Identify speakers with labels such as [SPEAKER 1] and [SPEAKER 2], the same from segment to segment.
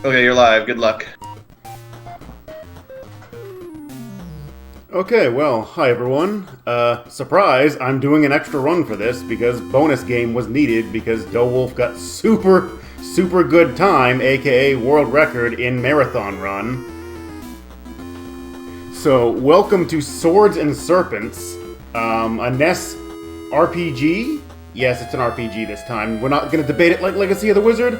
[SPEAKER 1] Okay, you're live. Good luck.
[SPEAKER 2] Okay, well, hi everyone. Surprise, I'm doing an extra run for this because bonus game was needed because Wolf got super good time, aka world record in marathon run. So, welcome to Swords and Serpents, a NES RPG. Yes, it's an RPG this time. We're not going to debate it like Legacy of the Wizard.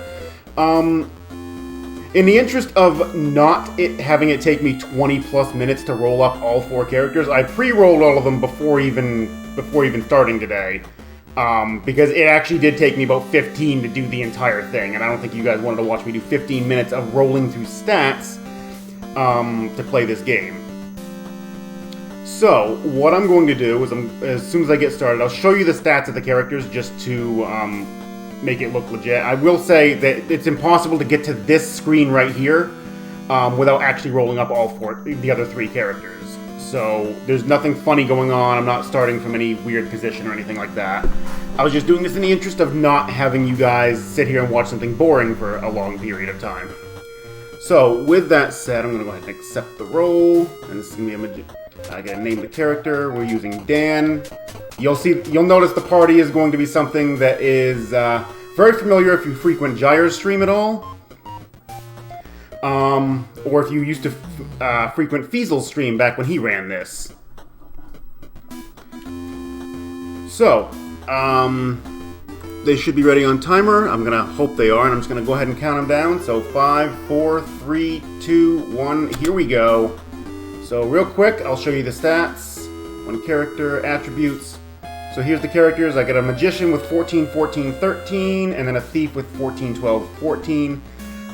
[SPEAKER 2] In the interest of not having it take me 20 plus minutes to roll up all 4 characters, I pre-rolled all of them before even starting today. Because it actually did take me about 15 to do the entire thing, and I don't think you guys wanted to watch me do 15 minutes of rolling through stats to play this game. So, what I'm going to do is, as soon as I get started, I'll show you the stats of the characters just to make it look legit. I will say that it's impossible to get to this screen right here without actually rolling up all the other 3 characters. So, there's nothing funny going on. I'm not starting from any weird position or anything like that. I was just doing this in the interest of not having you guys sit here and watch something boring for a long period of time. So, with that said, I'm going to go ahead and accept the role, and this is going to be I gotta name the character. We're using Dan. You'll notice the party is going to be something that is very familiar if you frequent Gyre's stream at all. Or if you used to frequent Fiesel's stream back when he ran this. So, they should be ready on timer. I'm gonna hope they are, and I'm just gonna go ahead and count them down. So 5, 4, 3, 2, 1, here we go. So real quick, I'll show you the stats. 1 character, attributes. So here's the characters. I got a magician with 14, 14, 13, and then a thief with 14, 12, 14.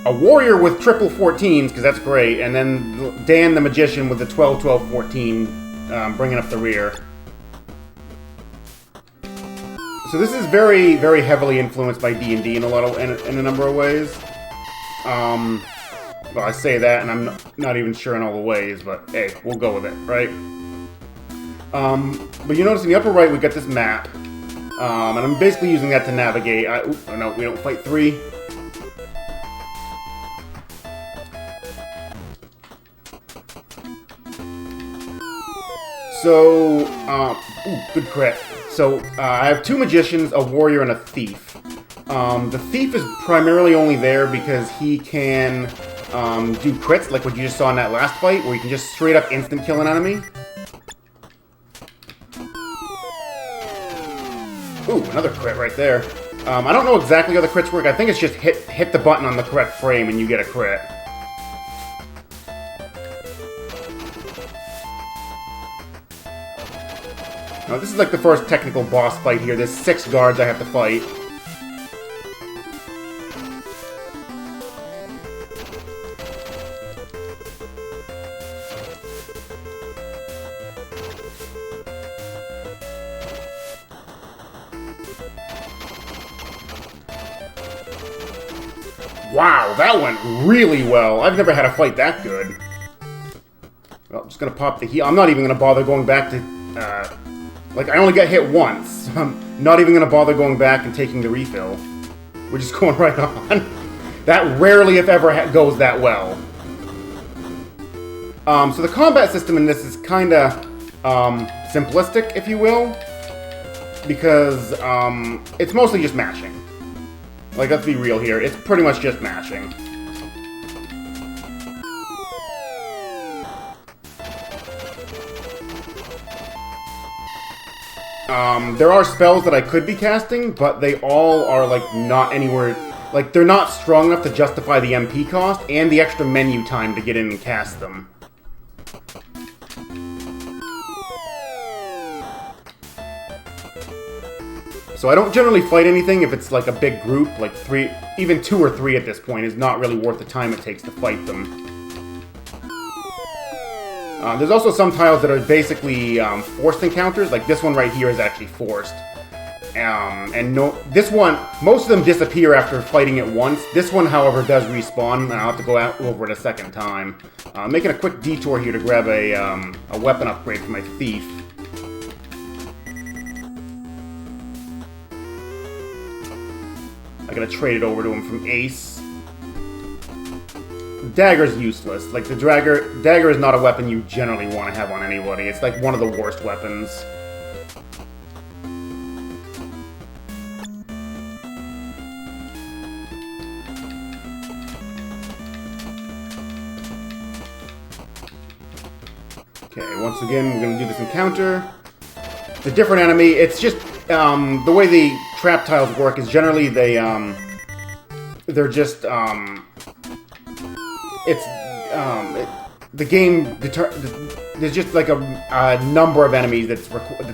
[SPEAKER 2] A warrior with triple 14s, because that's great, and then Dan the magician with the 12, 12, 14, bringing up the rear. So this is very, very heavily influenced by D&D in a number of ways. Well, I say that, and I'm not even sure in all the ways, but hey, we'll go with it, right? But you notice in the upper right, we got this map, and I'm basically using that to navigate. Oh no, we don't fight 3. So, good crit. So, I have 2 magicians, a warrior, and a thief. The thief is primarily only there because he can do crits, like what you just saw in that last fight, where you can just straight up instant kill an enemy. Ooh, another crit right there. I don't know exactly how the crits work. I think it's just hit the button on the correct frame and you get a crit. Now, this is like the first technical boss fight here. There's 6 guards I have to fight. Wow, that went really well. I've never had a fight that good. Well, I'm just gonna pop the heal. I'm not even gonna bother going back to, like, I only got hit once. So I'm not even gonna bother going back and taking the refill. We're just going right on. That rarely, if ever, goes that well. So the combat system in this is kinda, simplistic, if you will. Because, it's mostly just mashing. Like, let's be real here. It's pretty much just mashing. There are spells that I could be casting, but they all are, like, not anywhere... Like, they're not strong enough to justify the MP cost and the extra menu time to get in and cast them. So I don't generally fight anything if it's like a big group, like 3, even 2 or 3 at this point is not really worth the time it takes to fight them. There's also some tiles that are basically forced encounters, like this one right here is actually forced. This one, most of them disappear after fighting it once. This one, however, does respawn, and I'll have to go over it a second time. Making a quick detour here to grab a weapon upgrade for my thief. I gotta trade it over to him from Ace. Dagger's useless. Like, the dagger is not a weapon you generally want to have on anybody. It's like one of the worst weapons. Okay, once again, we're going to do this encounter. It's a different enemy. It's just, the way the trap tiles work is generally they're just, the game there's just like a number of enemies that's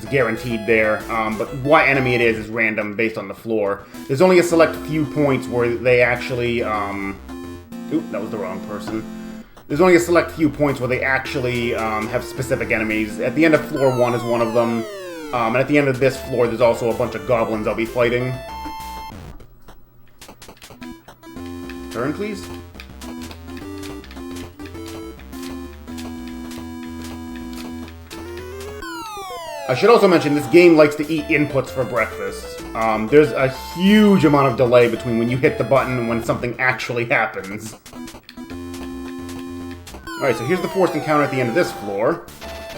[SPEAKER 2] guaranteed there, but what enemy it is random based on the floor. There's only a select few points where they actually, oop, that was the wrong person. There's only a select few points where they actually have specific enemies. At the end of floor 1 is one of them, and at the end of this floor there's also a bunch of goblins I'll be fighting. Turn, please. I should also mention, this game likes to eat inputs for breakfast. There's a huge amount of delay between when you hit the button and when something actually happens. Alright, so here's the forced encounter at the end of this floor.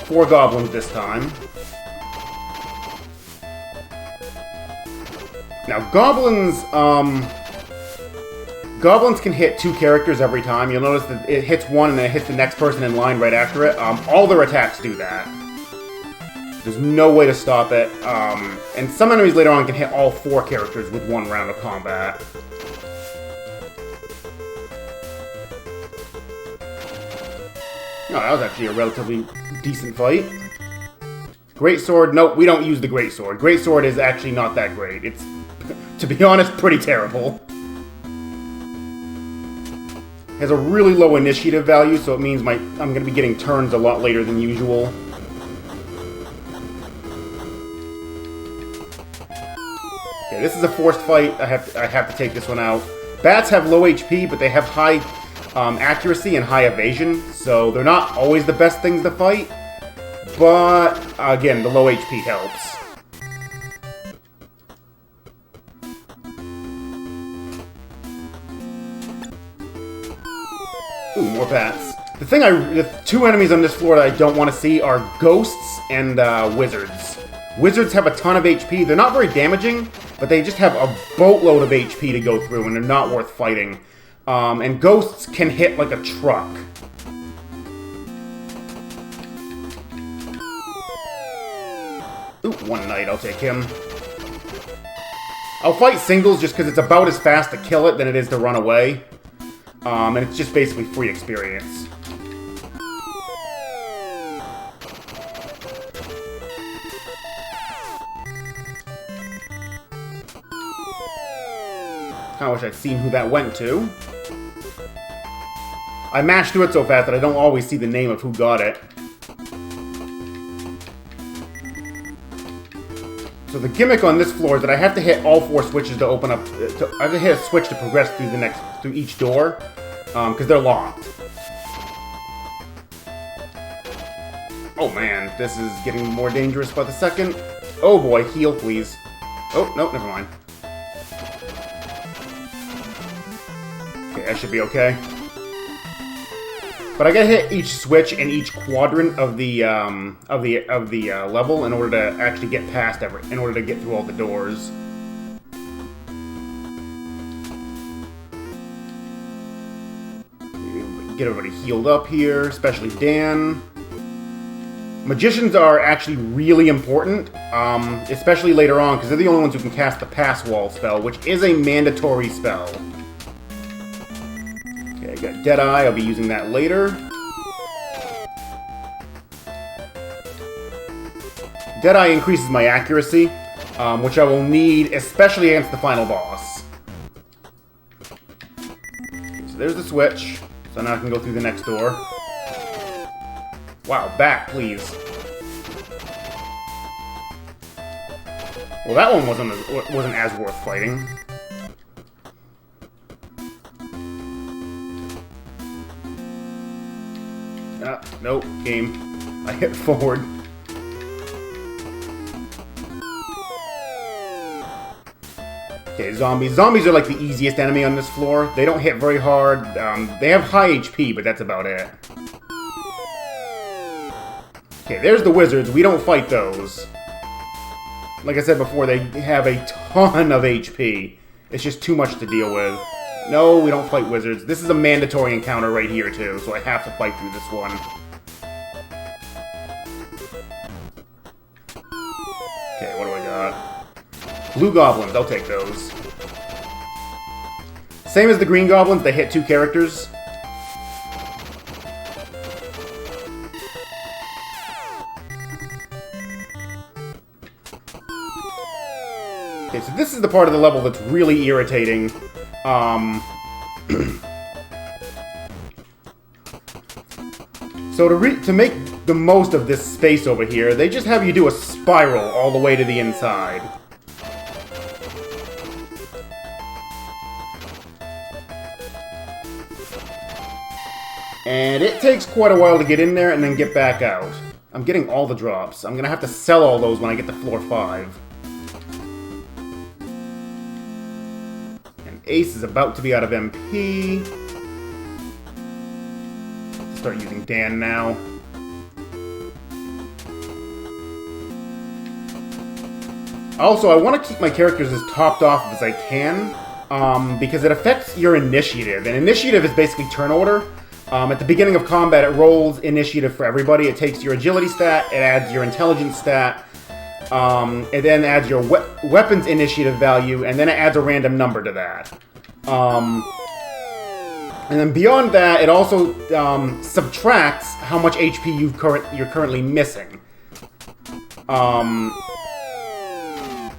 [SPEAKER 2] 4 goblins this time. Now, goblins can hit 2 characters every time. You'll notice that it hits one and then it hits the next person in line right after it. All their attacks do that. There's no way to stop it. And some enemies later on can hit all 4 characters with 1 round of combat. Oh, that was actually a relatively decent fight. Greatsword, nope, we don't use the Greatsword. Greatsword is actually not that great. It's, to be honest, pretty terrible. Has a really low initiative value, so it means I'm going to be getting turns a lot later than usual. Okay, this is a forced fight. I have to take this one out. Bats have low HP, but they have high accuracy and high evasion, so they're not always the best things to fight. But again, the low HP helps. Ooh, more bats. The 2 enemies on this floor that I don't want to see are ghosts and wizards. Wizards have a ton of HP. They're not very damaging, but they just have a boatload of HP to go through, and they're not worth fighting. And ghosts can hit like a truck. Ooh, one knight, I'll take him. I'll fight singles just because it's about as fast to kill it than it is to run away. And it's just basically free experience. Kinda wish I'd seen who that went to. I mashed through it so fast that I don't always see the name of who got it. So the gimmick on this floor is that I have to hit all 4 switches to open up. I have to hit a switch to progress through each door, because they're locked. Oh man, this is getting more dangerous by the second. Oh boy, heal please. Oh, no, never mind. Okay, that should be okay. But I gotta hit each switch in each quadrant of the level in order to actually get past in order to get through all the doors. Get everybody healed up here, especially Dan. Magicians are actually really important, especially later on, because they're the only ones who can cast the Pass Wall spell, which is a mandatory spell. Okay, I got Deadeye, I'll be using that later. Deadeye increases my accuracy, which I will need, especially against the final boss. Okay, so there's the switch, so now I can go through the next door. Wow, back, please. Well, that one wasn't as worth fighting. Nope, game. I hit forward. Okay, zombies. Zombies are like the easiest enemy on this floor. They don't hit very hard. They have high HP, but that's about it. Okay, there's the wizards. We don't fight those. Like I said before, they have a ton of HP. It's just too much to deal with. No, we don't fight wizards. This is a mandatory encounter right here, too, so I have to fight through this one. Okay, what do I got? Blue goblins, I'll take those. Same as the green goblins, they hit 2 characters. Okay, so this is the part of the level that's really irritating. So to make the most of this space over here, they just have you do a spiral all the way to the inside. And it takes quite a while to get in there and then get back out. I'm getting all the drops. I'm gonna have to sell all those when I get to floor 5. Ace is about to be out of MP. Start using Dan now. Also, I want to keep my characters as topped off as I can, because it affects your initiative. And initiative is basically turn order. At the beginning of combat, it rolls initiative for everybody. It takes your agility stat, it adds your intelligence stat, it then adds your weapons initiative value, and then it adds a random number to that. And then beyond that, it also subtracts how much HP you're currently missing.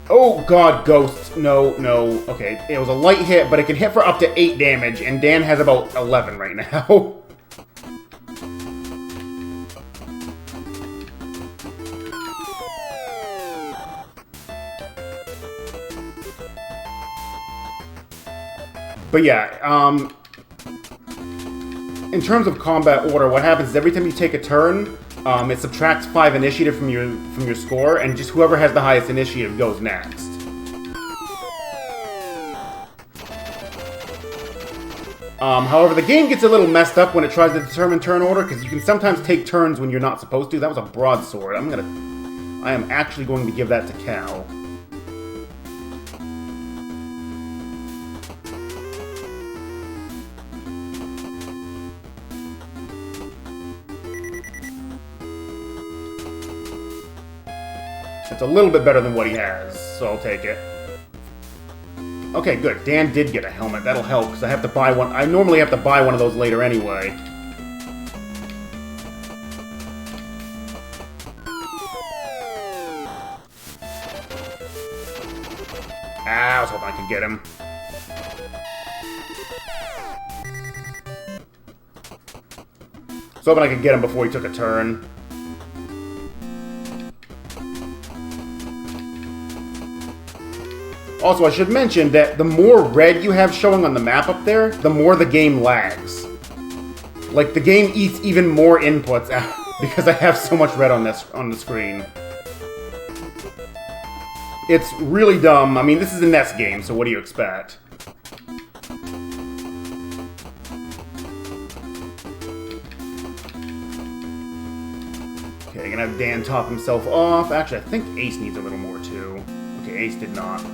[SPEAKER 2] Oh god, Ghost. No. Okay, it was a light hit, but it can hit for up to 8 damage, and Dan has about 11 right now. But yeah, in terms of combat order, what happens is every time you take a turn, it subtracts 5 initiative from your score, and just whoever has the highest initiative goes next. However, the game gets a little messed up when it tries to determine turn order, because you can sometimes take turns when you're not supposed to. That was a broadsword. I am actually going to give that to Cal. It's a little bit better than what he has, so I'll take it. Okay, good. Dan did get a helmet. That'll help, because I have to buy one. I normally have to buy one of those later anyway. Ah, I was hoping I could get him. I was hoping I could get him before he took a turn. Also, I should mention that the more red you have showing on the map up there, the more the game lags. Like, the game eats even more inputs because I have so much red on the screen. It's really dumb. I mean, this is a NES game, so what do you expect? Okay, gonna have Dan top himself off. Actually, I think Ace needs a little more, too. Okay, Ace did not.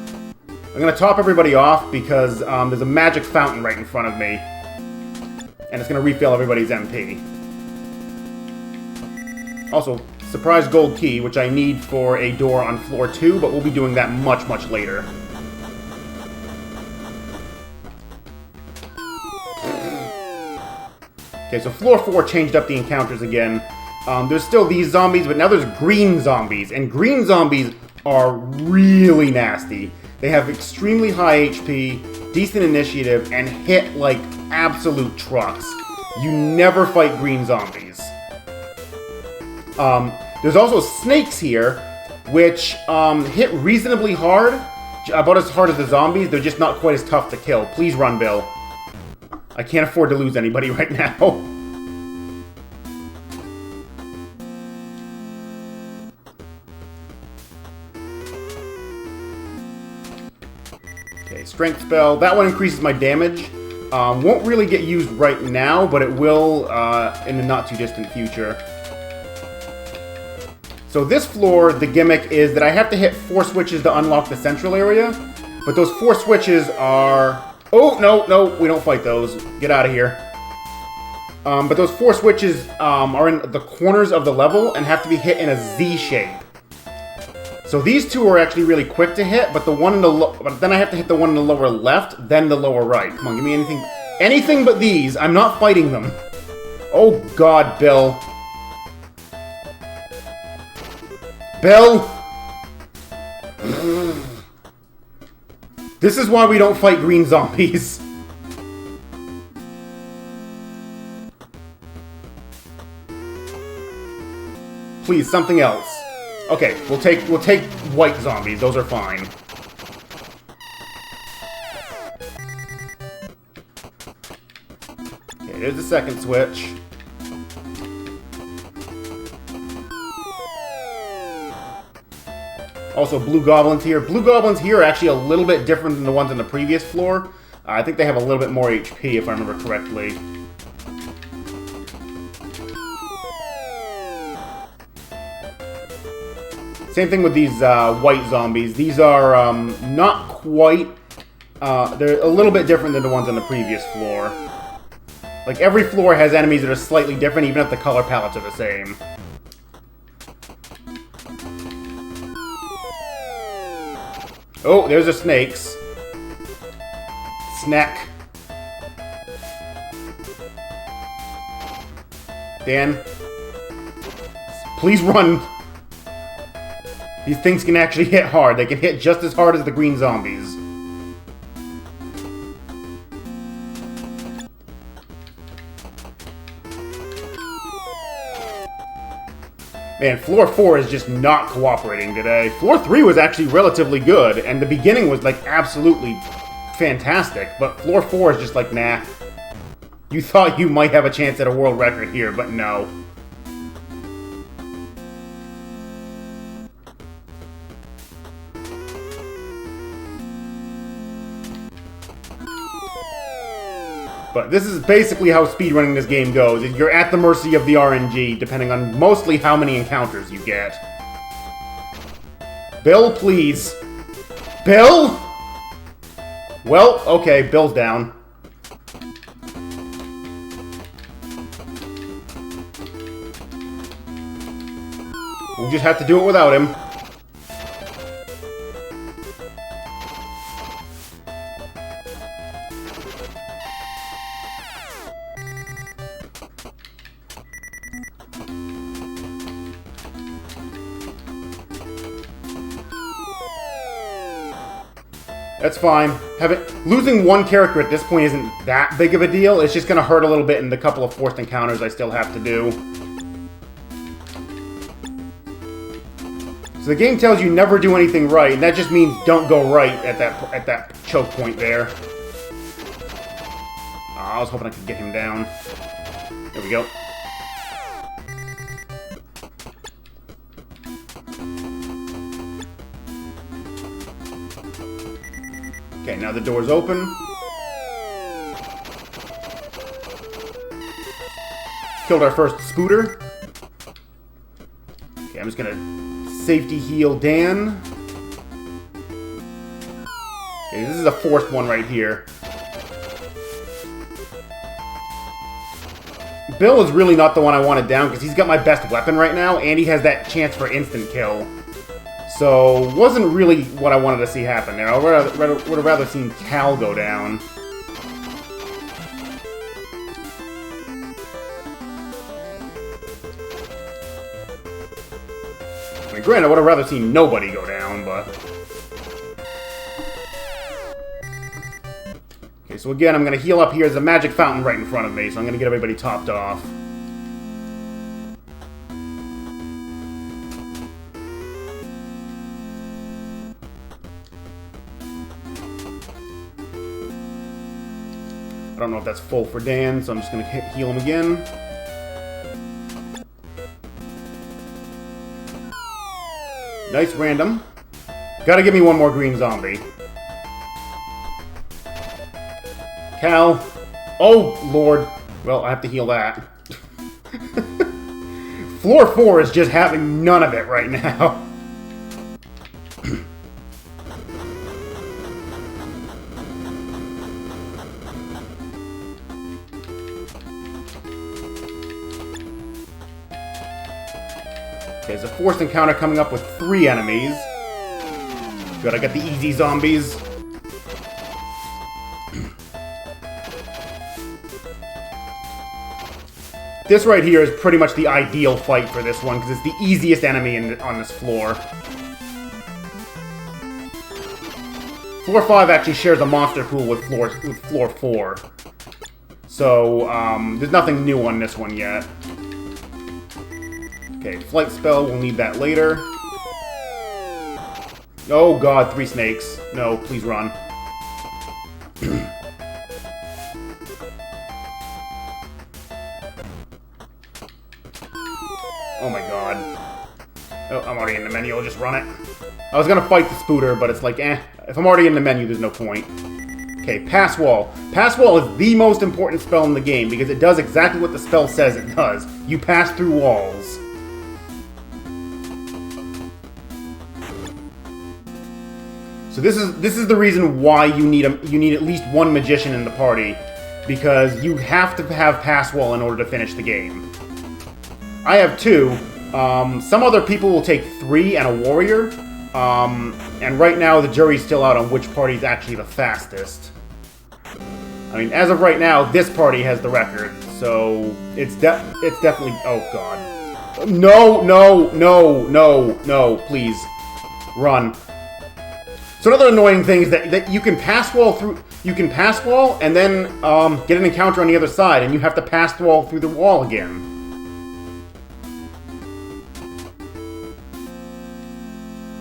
[SPEAKER 2] I'm going to top everybody off because there's a magic fountain right in front of me. And it's going to refill everybody's MP. Also, surprise gold key, which I need for a door on floor 2, but we'll be doing that much, much later. Okay, so floor 4 changed up the encounters again. There's still these zombies, but now there's green zombies. And green zombies are really nasty. They have extremely high HP, decent initiative, and hit like absolute trucks. You never fight green zombies. There's also snakes here, which hit reasonably hard, about as hard as the zombies. They're just not quite as tough to kill. Please run, Bill. I can't afford to lose anybody right now. Okay, strength spell. That one increases my damage. Won't really get used right now, but it will in the not-too-distant future. So this floor, the gimmick is that I have to hit 4 switches to unlock the central area. But those 4 switches are... Oh, no, we don't fight those. Get out of here. But those 4 switches are in the corners of the level and have to be hit in a Z shape. So these 2 are actually really quick to hit, but the one in the but then I have to hit the one in the lower left, then the lower right. Come on, give me anything. Anything but these. I'm not fighting them. Oh God, Bill. Bill! This is why we don't fight green zombies. Please, something else. Okay, we'll take white zombies. Those are fine. Okay, there's the second switch. Also, blue goblins here. Blue goblins here are actually a little bit different than the ones on the previous floor. I think they have a little bit more HP, if I remember correctly. Same thing with these white zombies. These are not quite... they're a little bit different than the ones on the previous floor. Like, every floor has enemies that are slightly different, even if the color palettes are the same. Oh, there's the snakes. Snack. Dan. Please run. These things can actually hit hard. They can hit just as hard as the green zombies. Man, Floor 4 is just not cooperating today. Floor 3 was actually relatively good, and the beginning was, like, absolutely fantastic. But Floor 4 is just like, nah. You thought you might have a chance at a world record here, but no. But this is basically how speedrunning this game goes. You're at the mercy of the RNG, depending on mostly how many encounters you get. Bill, please. Bill? Well, okay, Bill's down. We'll just have to do it without him. That's fine. Losing one character at this point isn't that big of a deal. It's just going to hurt a little bit in the couple of forced encounters I still have to do. So the game tells you never do anything right, and that just means don't go right at that choke point there. I was hoping I could get him down. There we go. Okay, now the door's open. Killed our first spooter. Okay, I'm just gonna safety heal Dan. Okay, this is a forced one right here. Bill is really not the one I wanted down because he's got my best weapon right now, and he has that chance for instant kill. So, wasn't really what I wanted to see happen there. I would have rather seen Cal go down. I mean, granted, I would have rather seen nobody go down, but... Okay, so again, I'm going to heal up here. There's a magic fountain right in front of me, so I'm going to get everybody topped off. I don't know if that's full for Dan, so I'm just going to heal him again. Nice random. Gotta give me one more green zombie. Cal. Oh, Lord. Well, I have to heal that. Floor 4 is just having none of it right now. Okay, there's a forced encounter coming up with 3 enemies. Good, I got the easy zombies. This right here is pretty much the ideal fight for this one, because it's the easiest enemy on this floor. Floor 5 actually shares a monster pool with floor 4. So, there's nothing new on this one yet. Okay, flight spell, we'll need that later. Oh god, 3 snakes. No, please run. Oh my god. Oh, I'm already in the menu, I'll just run it. I was gonna fight the Spooter, but it's like, if I'm already in the menu, there's no point. Okay, Pass Wall. Pass Wall is the most important spell in the game, because it does exactly what the spell says it does. You pass through walls. So this is the reason why you need at least 1 magician in the party, because you have to have Pass Wall in order to finish the game. I have 2. Some other people will take 3 and a warrior. And right now the jury's still out on which party's actually the fastest. I mean, as of right now, this party has the record, so it's definitely. Oh god! No! No! No! No! No! Please, run. So another annoying thing is that you can pass wall through. You can pass wall and then get an encounter on the other side, and you have to pass the wall through the wall again.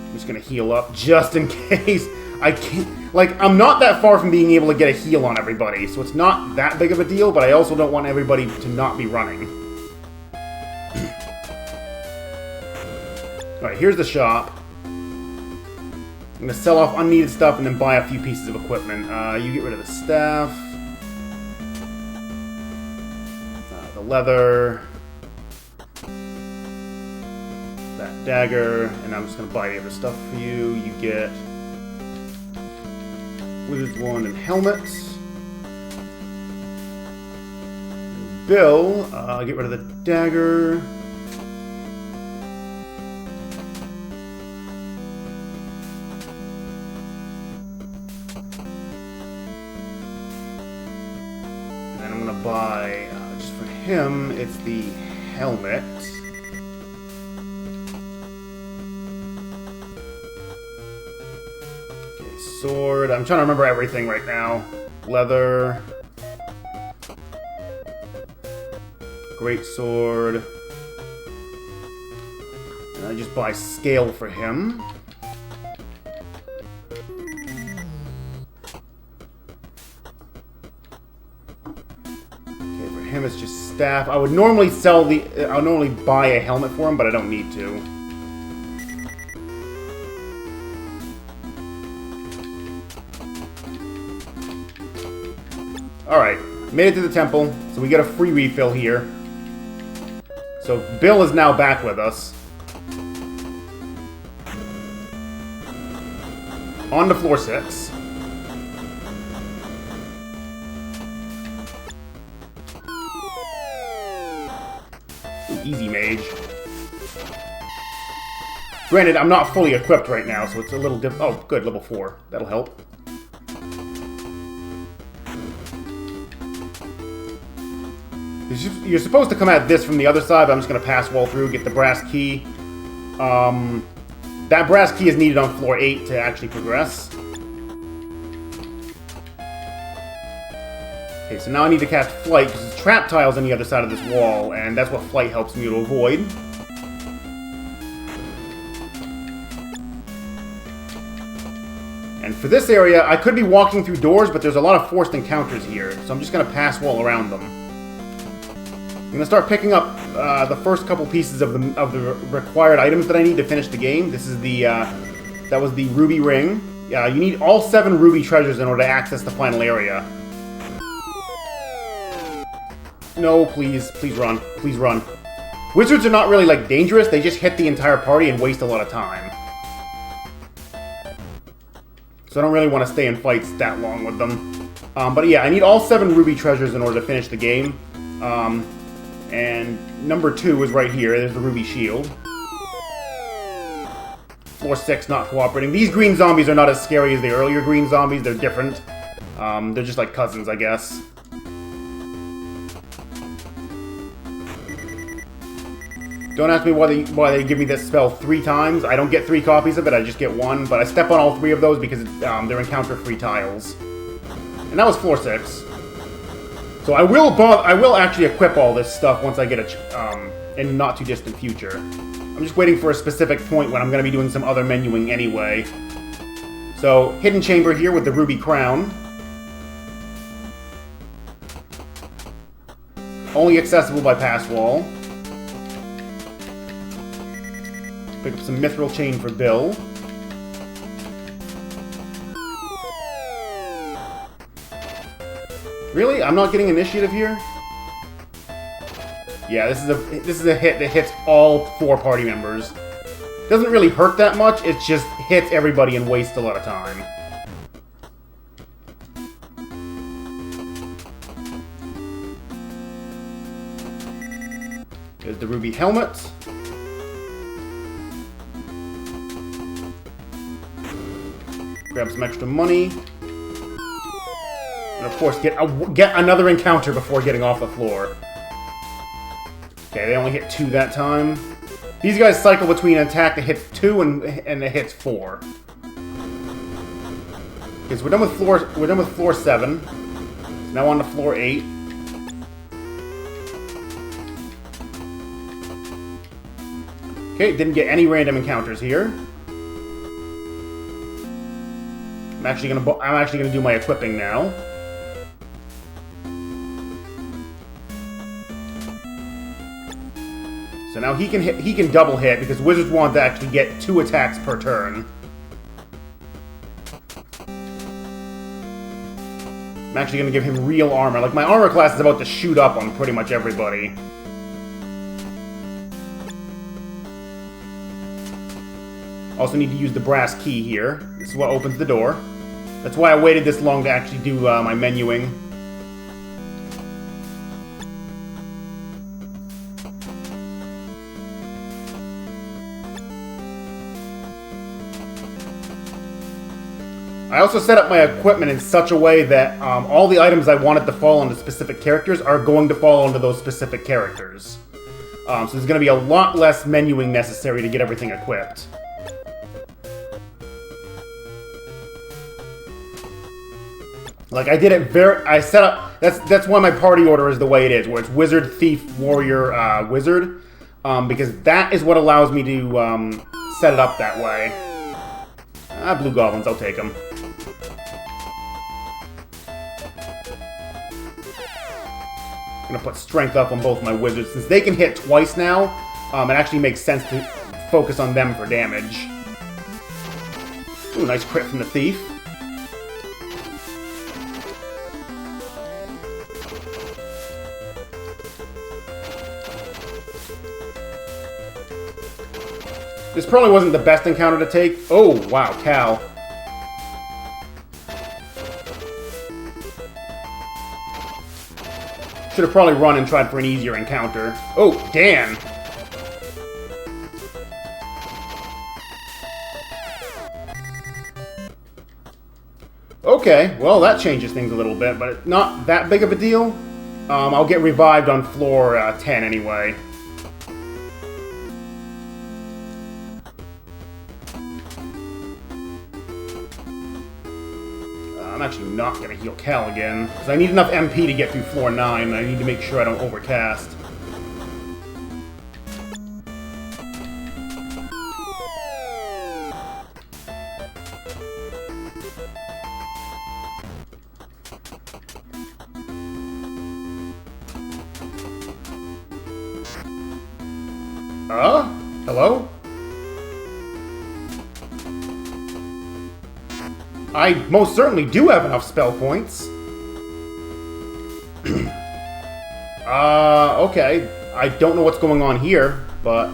[SPEAKER 2] I'm just gonna heal up just in case. I can't. Like, I'm not that far from being able to get a heal on everybody, so it's not that big of a deal. But I also don't want everybody to not be running. All right, here's the shop. I'm going to sell off unneeded stuff and then buy a few pieces of equipment. You get rid of the staff. The leather. That dagger. And I'm just going to buy the other stuff for you. You get Wizard's Wand and helmet. Bill, get rid of the dagger. Buy, just for him, it's the helmet. Okay, sword. I'm trying to remember everything right now. Leather. Great sword. And I just buy scale for him. Him is just staff. I would normally I would normally buy a helmet for him, but I don't need to. Alright, made it to the temple, so we get a free refill here. So Bill is now back with us. On to floor 6. Easy mage. Granted, I'm not fully equipped right now, so it's a little oh, good, level 4. That'll help. You're supposed to come at this from the other side, but I'm just going to pass wall through, get the brass key. That brass key is needed on floor 8 to actually progress. Okay, so now I need to cast Flight, because there's trap tiles on the other side of this wall, and that's what Flight helps me to avoid. And for this area, I could be walking through doors, but there's a lot of forced encounters here, so I'm just going to pass wall around them. I'm going to start picking up the first couple pieces of the required items that I need to finish the game. This is the, that was the ruby ring. You need all 7 ruby treasures in order to access the final area. No, please. Please run. Please run. Wizards are not really, like, dangerous. They just hit the entire party and waste a lot of time. So I don't really want to stay in fights that long with them. But yeah, I need all 7 ruby treasures in order to finish the game. And number 2 is right here. There's the ruby shield. Floor 6 not cooperating. These green zombies are not as scary as the earlier green zombies. They're different. They're just like cousins, I guess. Don't ask me why they give me this spell 3 times. I don't get 3 copies of it, I just get 1. But I step on all 3 of those because they're encounter-free tiles. And that was floor 6. So I will actually equip all this stuff once I get in the not-too-distant future. I'm just waiting for a specific point when I'm going to be doing some other menuing anyway. So, hidden chamber here with the ruby crown. Only accessible by pass wall. Pick up some mithril chain for Bill. Really? I'm not getting initiative here? Yeah, this is a hit that hits all 4 party members. Doesn't really hurt that much, it just hits everybody and wastes a lot of time. There's the ruby helmet. Grab some extra money. And of course, get another encounter before getting off the floor. Okay, they only hit 2 that time. These guys cycle between an attack that hits 2 and that hits 4. Okay, so we're done with floor 7. Now on to floor 8. Okay, didn't get any random encounters here. I'm actually gonna do my equipping now. So now he can double hit because wizards want to actually get 2 attacks per turn. I'm actually going to give him real armor. Like, my armor class is about to shoot up on pretty much everybody. Also need to use the brass key here. This is what opens the door. That's why I waited this long to actually do my menuing. I also set up my equipment in such a way that all the items I wanted to fall onto specific characters are going to fall onto those specific characters. So there's going to be a lot less menuing necessary to get everything equipped. Like, I did it I set up... That's why my party order is the way it is, where it's Wizard, Thief, Warrior, Wizard. Because that is what allows me to set it up that way. Blue Goblins, I'll take them. I'm gonna put strength up on both my wizards. Since they can hit twice now, it actually makes sense to focus on them for damage. Ooh, nice crit from the thief. This probably wasn't the best encounter to take. Oh, wow, Cal. Should have probably run and tried for an easier encounter. Oh, Dan! Okay, well, that changes things a little bit, but not that big of a deal. I'll get revived on floor 10 anyway. I'm actually not going to heal Cal again, because I need enough MP to get through floor 9, and I need to make sure I don't overcast. Hello? I most certainly do have enough spell points. Okay. I don't know what's going on here, but,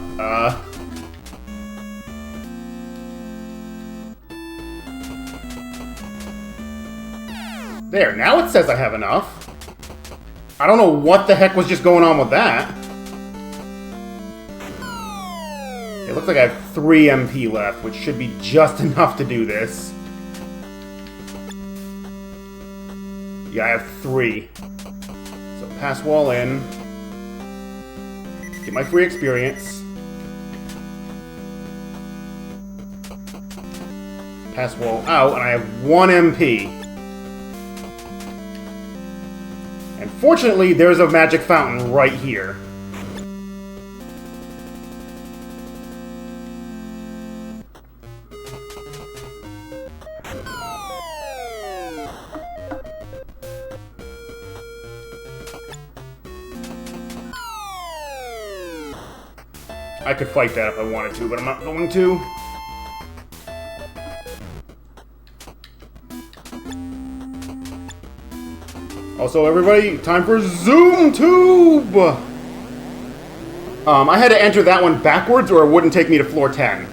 [SPEAKER 2] There, now it says I have enough. I don't know what the heck was just going on with that. It looks like I have 3 MP left, which should be just enough to do this. Yeah, I have 3. So pass wall in. Get my free experience. Pass wall out, and I have 1 MP. And fortunately, there's a magic fountain right here. I could fight that if I wanted to, but I'm not going to. Also, everybody, time for Zoom Tube! I had to enter that one backwards or it wouldn't take me to floor 10.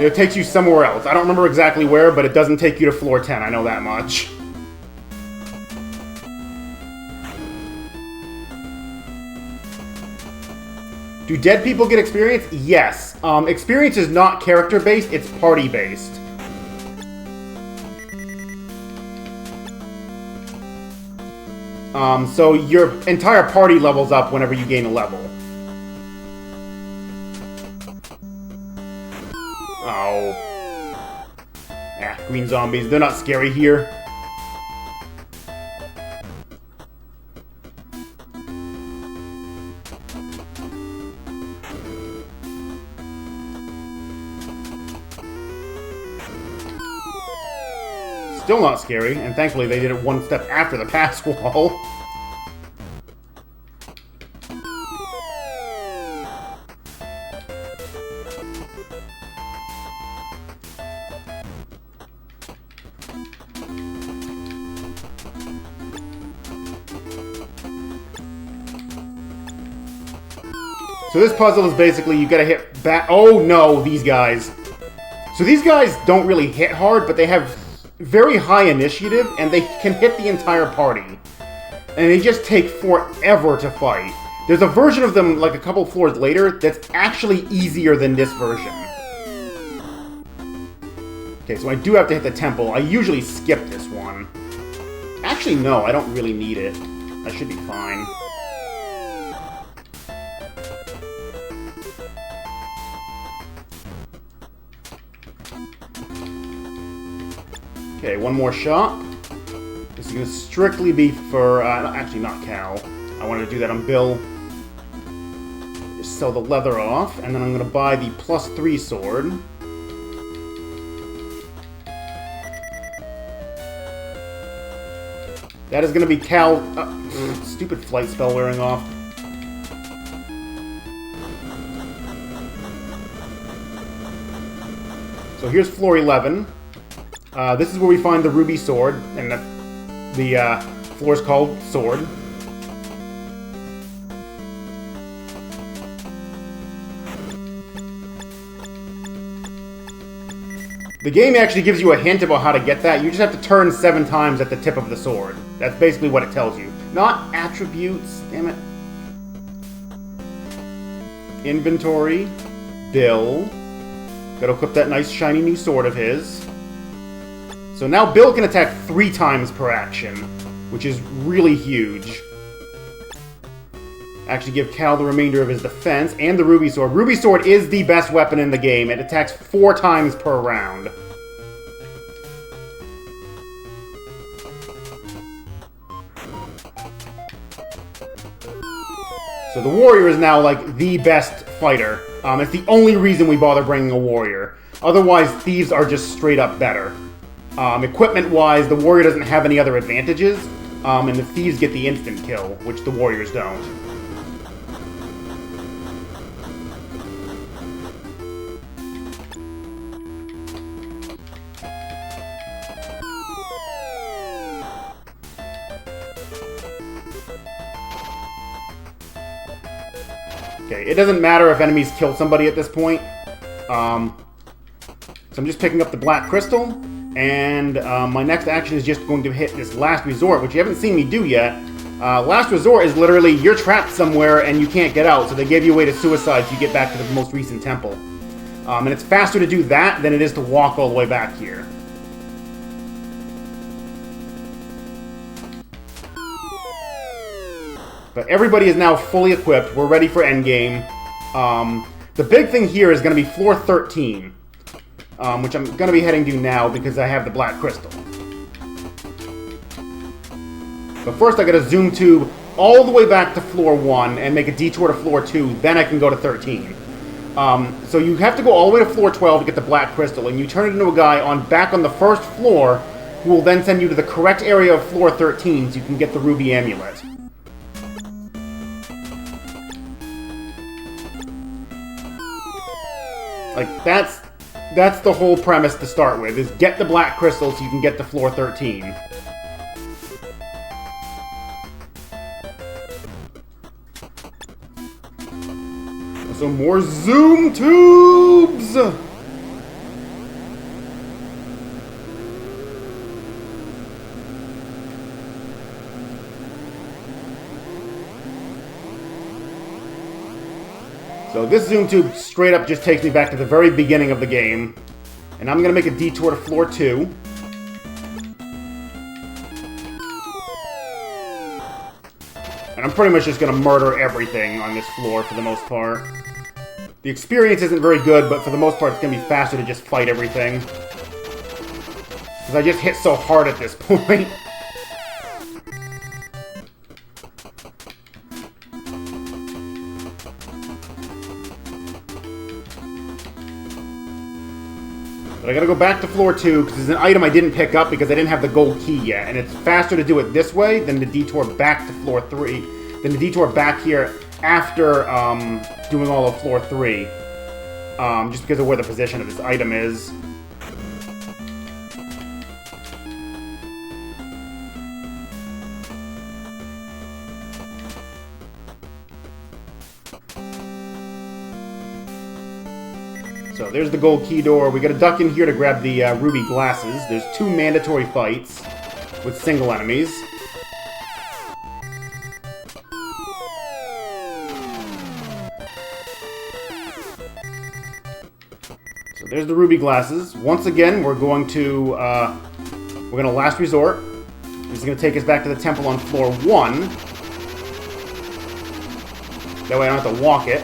[SPEAKER 2] It takes you somewhere else. I don't remember exactly where, but it doesn't take you to floor 10, I know that much. Do dead people get experience? Yes. Experience is not character-based, it's party-based. So your entire party levels up whenever you gain a level. Oh. Yeah, green zombies, they're not scary here. Still not scary, and thankfully they did it one step after the pass wall. So this puzzle is basically you gotta hit back. Oh no, these guys. So these guys don't really hit hard, but they have very high initiative, and they can hit the entire party. And they just take forever to fight. There's a version of them, like a couple floors later, that's actually easier than this version. Okay, so I do have to hit the temple. I usually skip this one. Actually, no, I don't really need it. I should be fine. Okay, one more shot. This is going to strictly be for, actually not Cal. I wanted to do that on Bill. Just sell the leather off, and then I'm going to buy the +3 sword. That is going to be Cal... stupid flight spell wearing off. So here's floor 11. This is where we find the ruby sword, and the floor is called Sword. The game actually gives you a hint about how to get that. You just have to turn 7 times at the tip of the sword. That's basically what it tells you. Not attributes, damn it. Inventory, Bill. Gotta equip that nice shiny new sword of his. So now Bill can attack 3 times per action, which is really huge. Actually give Cal the remainder of his defense and the ruby sword. Ruby sword is the best weapon in the game. It attacks 4 times per round. So the warrior is now like the best fighter. It's the only reason we bother bringing a warrior. Otherwise, thieves are just straight up better. Equipment-wise, the warrior doesn't have any other advantages, and the thieves get the instant kill, which the warriors don't. Okay, it doesn't matter if enemies kill somebody at this point. So I'm just picking up the black crystal, and my next action is just going to hit this last resort, which you haven't seen me do yet. Last resort is literally you're trapped somewhere and you can't get out, so they gave you a way to suicide so you get back to the most recent temple. And it's faster to do that than it is to walk all the way back here. But everybody is now fully equipped. We're ready for endgame. The big thing here is going to be floor 13, which I'm going to be heading to now because I have the black crystal. But first I got to zoom tube all the way back to floor 1 and make a detour to floor 2, then I can go to 13. So you have to go all the way to floor 12 to get the black crystal, and you turn it into a guy back on the first floor who will then send you to the correct area of floor 13 so you can get the ruby amulet. Like, that's the whole premise to start with, is get the black crystal so you can get to floor 13. So more zoom tubes! So this zoom tube straight up just takes me back to the very beginning of the game. And I'm going to make a detour to floor 2. And I'm pretty much just going to murder everything on this floor for the most part. The experience isn't very good, but for the most part it's going to be faster to just fight everything. Because I just hit so hard at this point. But I gotta go back to floor 2, because there's an item I didn't pick up because I didn't have the gold key yet. And it's faster to do it this way than the detour back to floor 3. Than the detour back here after doing all of floor 3. Just because of where the position of this item is. So there's the gold key door. We gotta duck in here to grab the ruby glasses. There's 2 mandatory fights with single enemies. So there's the ruby glasses. Once again, we're gonna last resort. This is gonna take us back to the temple on floor 1. That way I don't have to walk it.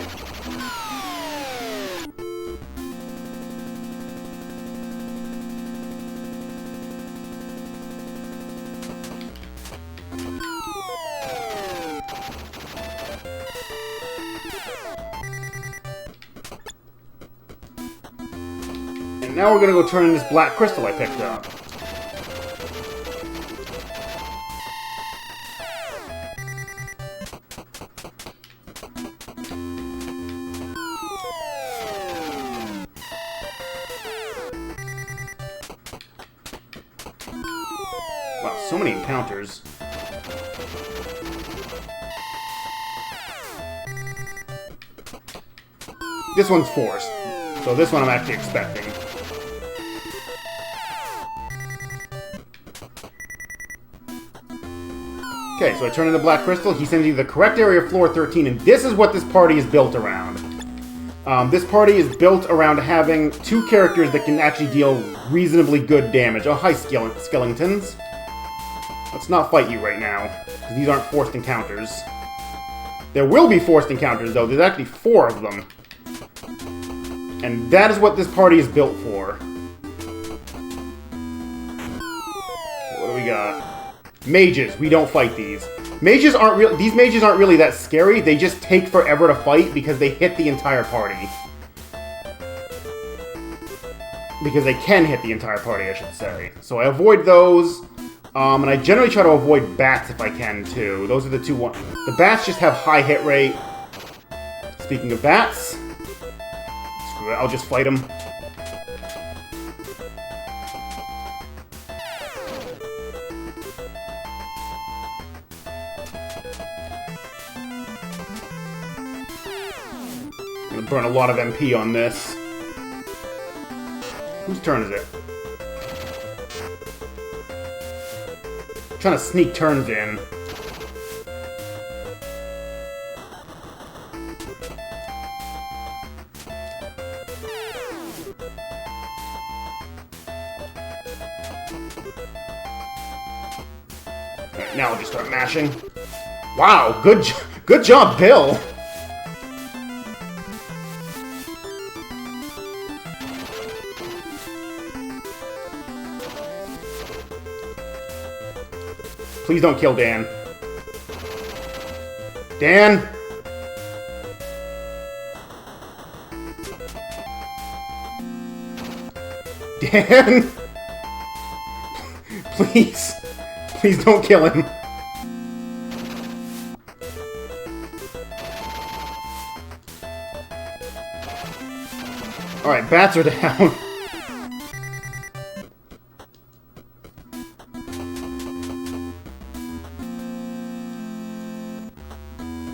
[SPEAKER 2] Now we're gonna go turn in this black crystal I picked up. Wow, so many encounters. This one's forced, so this one I'm actually expecting. Okay, so I turn in the black crystal, he sends you to the correct area of floor 13, and this is what this party is built around. This party is built around having 2 characters that can actually deal reasonably good damage. Oh, hi, skeletons. Let's not fight you right now, because these aren't forced encounters. There will be forced encounters, though. There's actually 4 of them. And that is what this party is built for. Okay, what do we got? Mages, we don't fight these. These mages aren't really that scary, they just take forever to fight because they hit the entire party. Because they can hit the entire party, I should say. So I avoid those, and I generally try to avoid bats if I can, too. Those are the 2 ones. The bats just have high hit rate. Speaking of bats, screw it, I'll just fight them. Gonna burn a lot of MP on this. Whose turn is it? Trying to sneak turns in. Right, now I'll just start mashing. Wow, good job, Bill. Please don't kill Dan. Dan! Dan! Please. Please don't kill him. Alright, bats are down.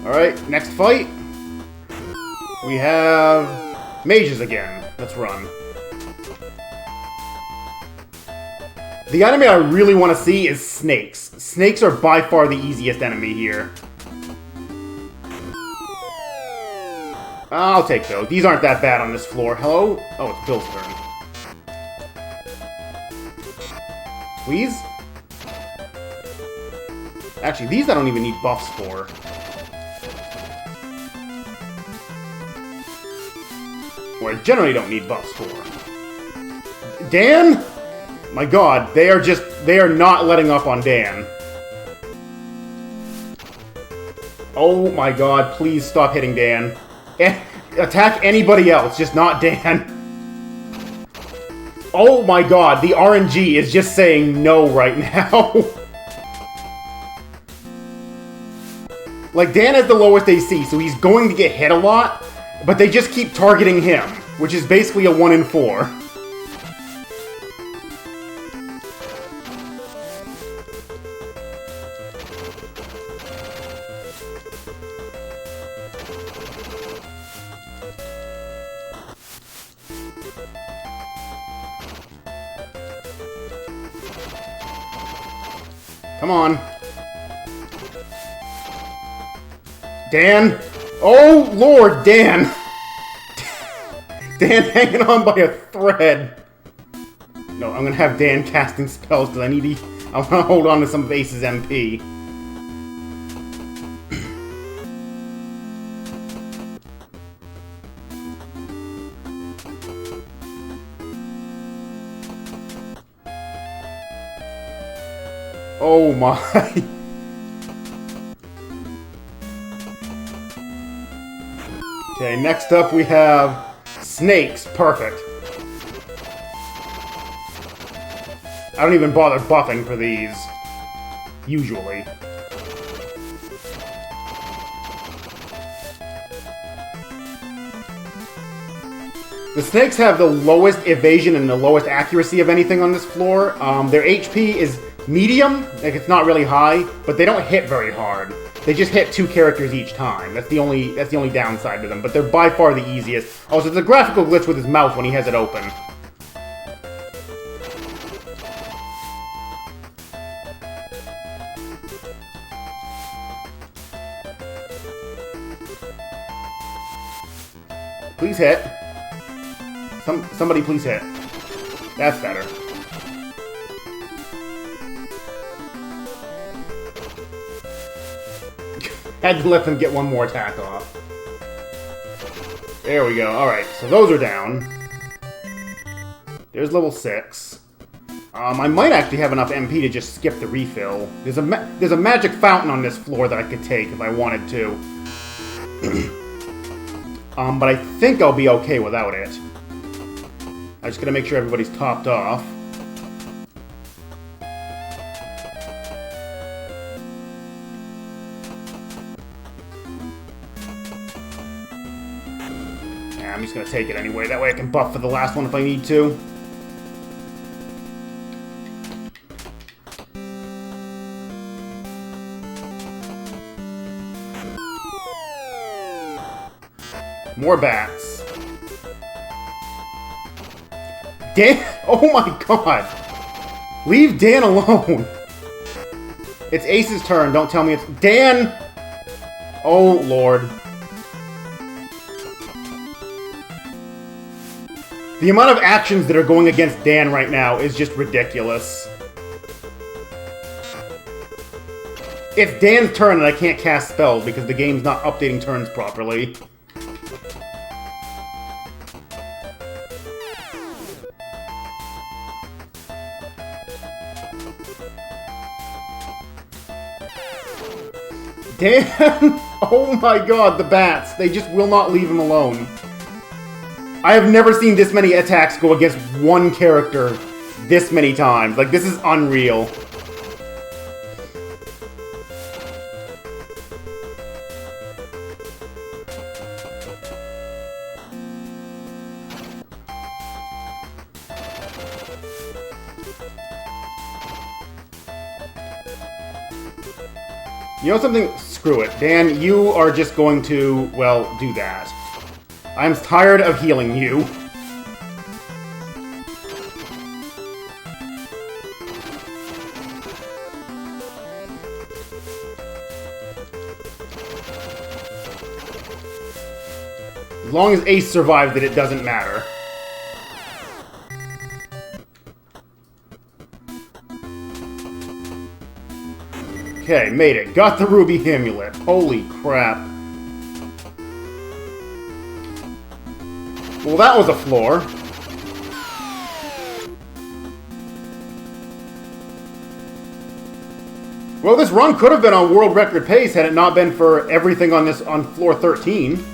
[SPEAKER 2] Alright, next fight. We have mages again. Let's run. The enemy I really want to see is snakes. Snakes are by far the easiest enemy here. I'll take those. These aren't that bad on this floor. Hello? Oh, it's Bill's turn. Please? Actually, these I don't even need buffs for. Or I generally don't need buffs for. Dan? My god, they are not letting up on Dan. Oh my god, please stop hitting Dan. Attack anybody else, just not Dan. Oh my god, the RNG is just saying no right now. Like, Dan has the lowest AC, so he's going to get hit a lot, but they just keep targeting him, which is basically a 1 in 4. Come on. Dan? Oh, Lord, Dan! Dan hanging on by a thread. No, I'm gonna have Dan casting spells because I want to hold on to some of Ace's MP. Oh my. Okay, next up we have snakes. Perfect. I don't even bother buffing for these. Usually. The snakes have the lowest evasion and the lowest accuracy of anything on this floor. Their HP is medium, like it's not really high, but they don't hit very hard. They just hit 2 characters each time. That's the only downside to them, but they're by far the easiest. Also, there's a graphical glitch with his mouth when he has it open. Please hit. Somebody please hit. That's better. Had to let them get one more attack off. There we go. Alright, so those are down. There's level 6. I might actually have enough MP to just skip the refill. There's a magic fountain on this floor that I could take if I wanted to. But I think I'll be okay without it. I'm just gonna make sure everybody's topped off. Yeah, I'm just gonna take it anyway. That way I can buff for the last one if I need to. More bats. Dan! Oh my god! Leave Dan alone! It's Ace's turn, don't tell me it's... Dan! Oh, Lord. The amount of actions that are going against Dan right now is just ridiculous. It's Dan's turn and I can't cast spells because the game's not updating turns properly. Dan! Oh my god, the bats. They just will not leave him alone. I have never seen this many attacks go against one character this many times. Like, this is unreal. You know something? Screw it. Dan, you are just going to, well, do that. I'm tired of healing you. As long as Ace survives it, it doesn't matter. Okay, made it. Got the ruby amulet. Holy crap. Well, that was a floor. Well, this run could have been on world record pace had it not been for everything on floor 13.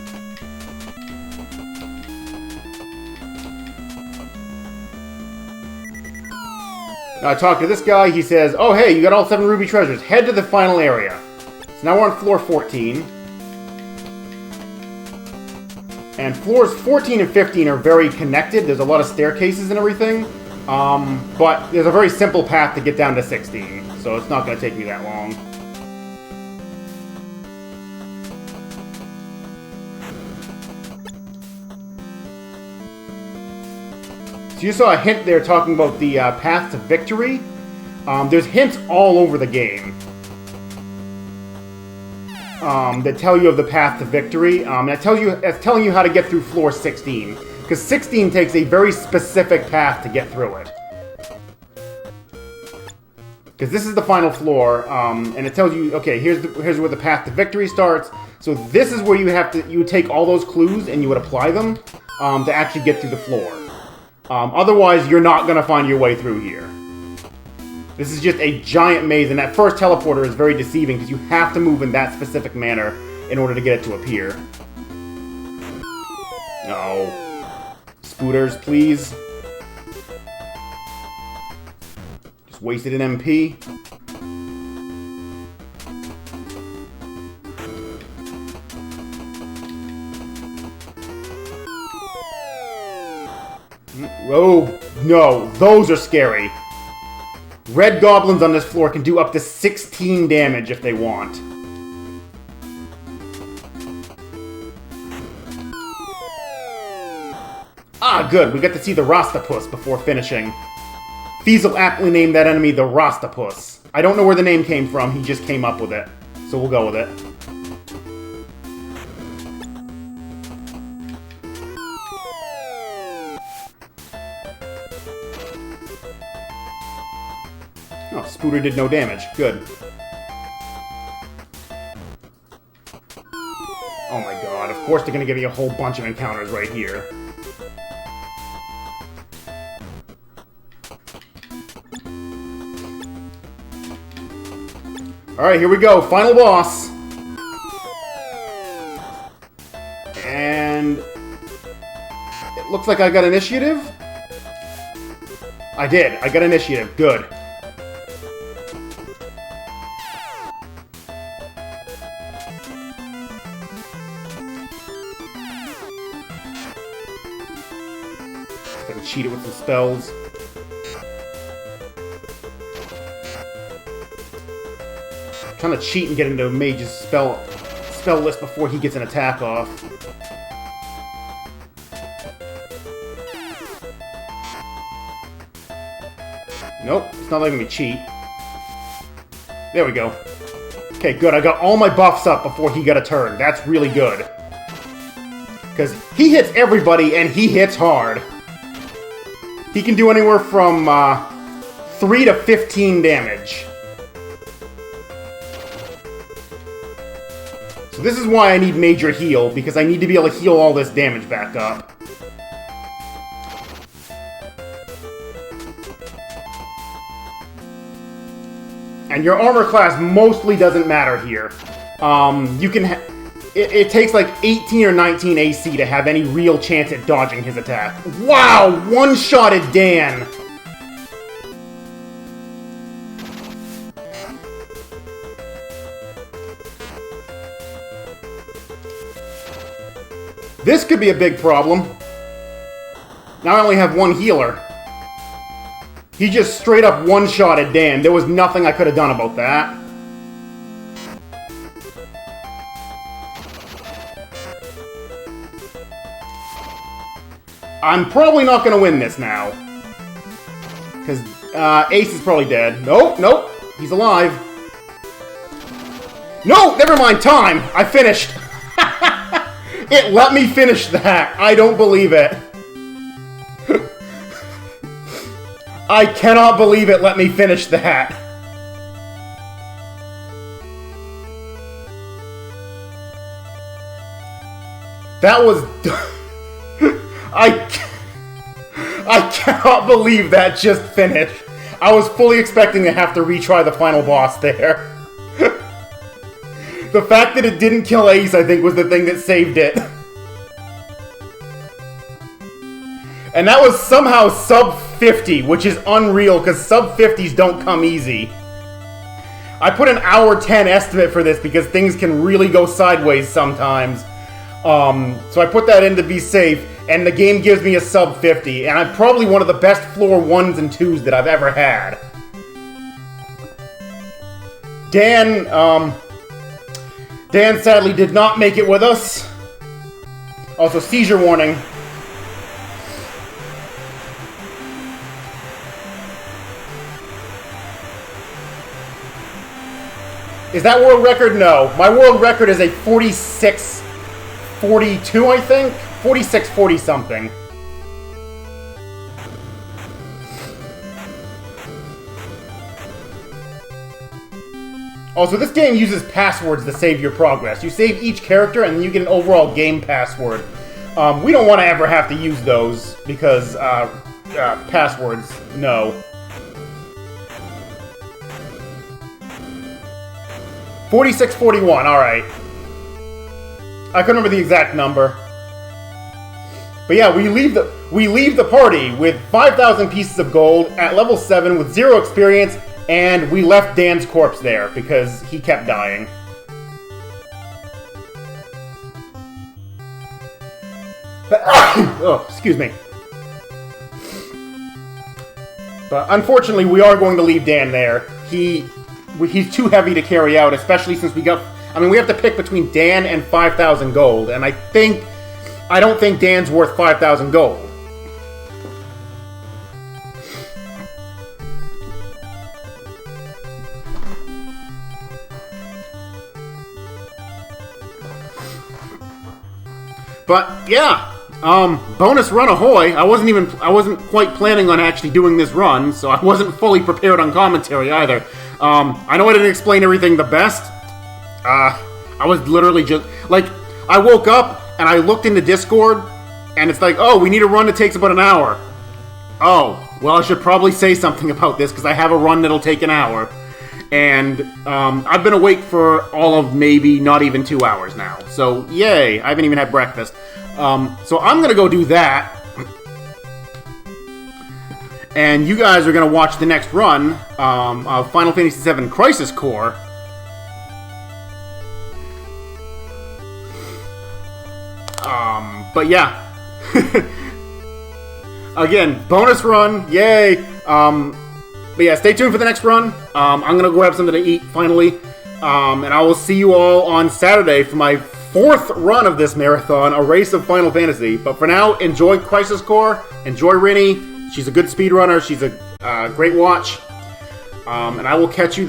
[SPEAKER 2] Now I talk to this guy, he says, oh hey, you got all 7 ruby treasures, head to the final area. So now we're on floor 14. And floors 14 and 15 are very connected, there's a lot of staircases and everything. But there's a very simple path to get down to 16, so it's not going to take me that long. So you saw a hint there talking about the path to victory. There's hints all over the game that tell you of the path to victory. And it's telling you how to get through floor 16. Because 16 takes a very specific path to get through it. Because this is the final floor, and it tells you, okay, here's where the path to victory starts. So this is where you would take all those clues and you would apply them to actually get through the floor. Otherwise, you're not going to find your way through here. This is just a giant maze, and that first teleporter is very deceiving because you have to move in that specific manner in order to get it to appear. No. Spooters, please. Just wasted an MP. Oh, no, those are scary. Red goblins on this floor can do up to 16 damage if they want. Ah, good, we get to see the Rastapus before finishing. Feasel aptly named that enemy the Rastapus. I don't know where the name came from, he just came up with it. So we'll go with it. Oh, Spooter did no damage. Good. Oh my god, of course they're gonna give you a whole bunch of encounters right here. Alright, here we go. Final boss. And it looks like I got initiative. I did. I got initiative. Good. I can cheat it with some spells. Trying to cheat and get into Mage's spell list before he gets an attack off. Nope, it's not letting me cheat. There we go. Okay, good. I got all my buffs up before he got a turn. That's really good. Because he hits everybody, and he hits hard. He can do anywhere from 3 to 15 damage. So this is why I need major heal, because I need to be able to heal all this damage back up. And your armor class mostly doesn't matter here. You can it takes like 18 or 19 AC to have any real chance at dodging his attack. Wow! One-shotted Dan! This could be a big problem. Now I only have one healer. He just straight up one-shotted Dan. There was nothing I could have done about that. I'm probably not going to win this now. Because Ace is probably dead. Nope, nope. He's alive. No, never mind. Time. I finished. It let me finish that. I don't believe it. I cannot believe it let me finish that. That was... I cannot believe that just finished. I was fully expecting to have to retry the final boss there. The fact that it didn't kill Ace, I think, was the thing that saved it. And that was somehow sub 50, which is unreal, because sub 50s don't come easy. I put an hour 10 estimate for this, because things can really go sideways sometimes. So I put that in to be safe, and the game gives me a sub 50, and I'm probably one of the best floor 1s and 2s that I've ever had. Dan sadly did not make it with us. Also, seizure warning. Is that world record? No. My world record is a 46-42, I think? 46-40 something. Also, this game uses passwords to save your progress. You save each character, and then you get an overall game password. We don't want to ever have to use those, because, passwords, no. 46-41, alright. I couldn't remember the exact number. But yeah, we leave the party with 5,000 pieces of gold at level 7 with 0 experience, and we left Dan's corpse there because he kept dying. Oh, excuse me. But unfortunately, we are going to leave Dan there. He's too heavy to carry out, especially since we got... I mean, we have to pick between Dan and 5,000 gold, and I don't think Dan's worth 5,000 gold. But yeah, bonus run ahoy! I wasn't quite planning on actually doing this run, so I wasn't fully prepared on commentary either. I know I didn't explain everything the best. I was literally just like, I woke up and I looked into Discord, and it's like, oh, we need a run that takes about an hour. Oh, well, I should probably say something about this because I have a run that'll take an hour. And I've been awake for all of maybe not even 2 hours now. So, yay, I haven't even had breakfast. So I'm going to go do that. And you guys are going to watch the next run of Final Fantasy VII Crisis Core. But yeah. Again, bonus run, yay. But yeah, stay tuned for the next run. I'm going to go have something to eat, finally. And I will see you all on Saturday for my 4th run of this marathon, A Race of Final Fantasy. But for now, enjoy Crisis Core. Enjoy Rinny. She's a good speedrunner. She's Great watch, and I will catch you then.